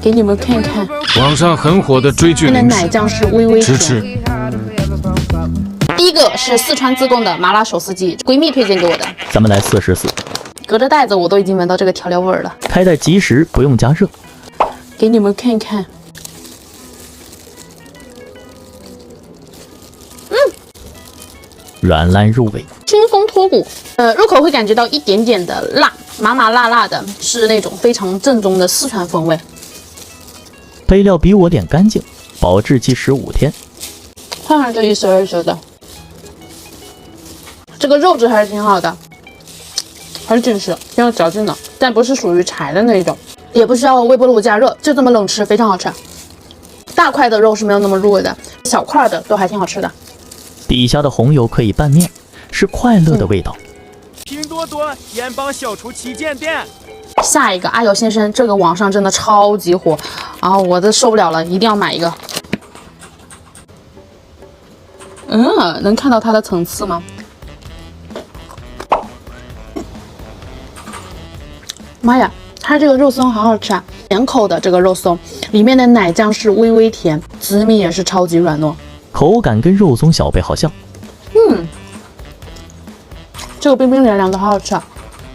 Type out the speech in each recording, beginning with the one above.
给你们看看。网上很火的追剧它的零食，奶酱是微微吃甜。吃。第一个是四川自贡的麻辣手撕鸡，闺蜜推荐给我的。咱们来试试。隔着袋子我都已经闻到这个调料味儿了。开袋即食，不用加热。给你们看看。软烂入味，轻松脱骨，入口会感觉到一点点的辣，麻麻辣辣的，是那种非常正宗的四川风味。配料比我脸干净，保质期15天。看看这一丝一丝的，这个肉质还是挺好的，很紧实，挺有嚼劲的，但不是属于柴的那一种，也不需要微波炉加热，就这么冷吃非常好吃。大块的肉是没有那么入味的，小块的都还挺好吃的。底下的红油可以拌面，是快乐的味道。拼多多盐帮小厨旗舰店。下一个阿瑶先生，这个网上真的超级火啊，我都受不了了，一定要买一个。能看到它的层次吗？妈呀，它这个肉松好好吃啊！甜口的这个肉松，里面的奶酱是微微甜，紫米也是超级软糯。口感跟肉松小贝好像。这个冰冰凉凉的，好好吃啊！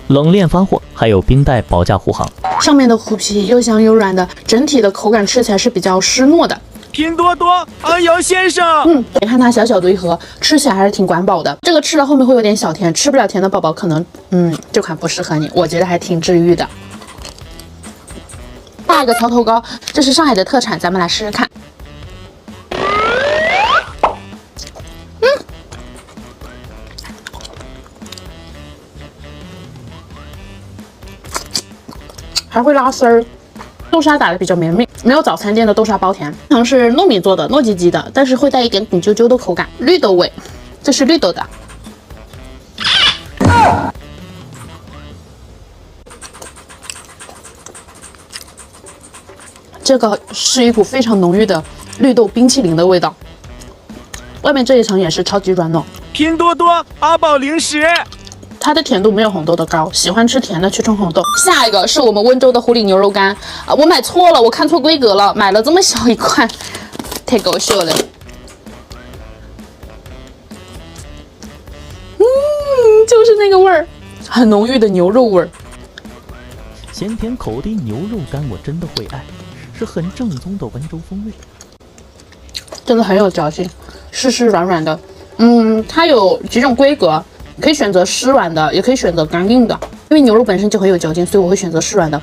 冷链发货，还有冰袋保价护航。上面的虎皮又香又软的，整体的口感吃起来是比较湿糯的。拼多多阿瑶先生，你看它小小的一盒，吃起来还是挺管饱的。这个吃了后面会有点小甜，吃不了甜的宝宝可能，这款不适合你，我觉得还挺治愈的。下一个桥头糕，这是上海的特产，咱们来试试看。还会拉丝儿，豆沙打的比较绵密，没有早餐店的豆沙包甜，通常是糯米做的，糯叽叽的，但是会带一点滚啾啾的口感，绿豆味，这是绿豆的。这个是一股非常浓郁的绿豆冰淇淋的味道，外面这一层也是超级软糯。拼多多阿宝零食。它的甜度没有红豆的高，喜欢吃甜的去冲红豆。下一个是我们温州的狐狸牛肉干啊，我买错了，我看错规格了，买了这么小一块，太搞笑了。就是那个味儿，很浓郁的牛肉味儿。咸甜口的牛肉干我真的会爱，是很正宗的温州风味，真的很有嚼劲，湿湿软软的。它有几种规格。可以选择湿软的，也可以选择干硬的。因为牛肉本身就很有嚼劲，所以我会选择湿软的。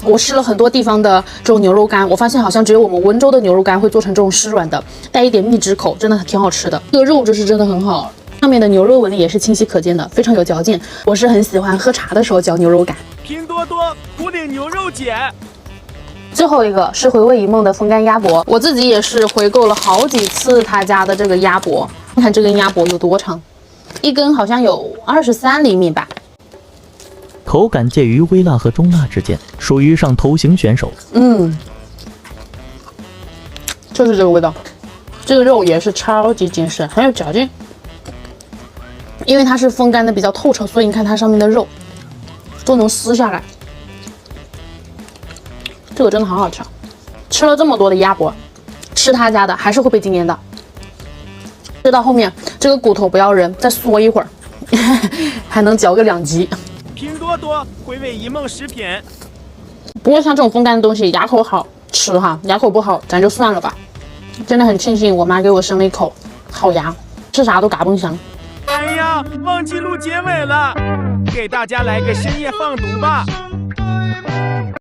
我试了很多地方的这种牛肉干，我发现好像只有我们温州的牛肉干会做成这种湿软的，带一点蜜汁口，真的挺好吃的。这个肉质是真的很好，上面的牛肉纹理也是清晰可见的，非常有嚼劲。我是很喜欢喝茶的时候嚼牛肉干。拼多多虎岭牛肉碱。最后一个是回味一梦的风干鸭脖，我自己也是回购了好几次他家的这个鸭脖。你看这根鸭脖有多长？一根好像有23厘米吧，口感介于微辣和中辣之间，属于上头型选手。就是这个味道。这个肉也是超级紧实，很有嚼劲。因为它是风干的比较透彻，所以你看它上面的肉都能撕下来。这个真的好好吃，吃了这么多的鸭脖，吃他家的还是会被惊艳到。吃到后面，这个骨头不要扔，再缩一会儿，还能嚼个2级。拼多多回味一梦食品。不过像这种风干的东西，牙口好吃哈，牙口不好咱就算了吧。真的很庆幸我妈给我生了一口好牙，吃啥都嘎嘣香。哎呀，忘记录结尾了，给大家来个深夜放毒吧。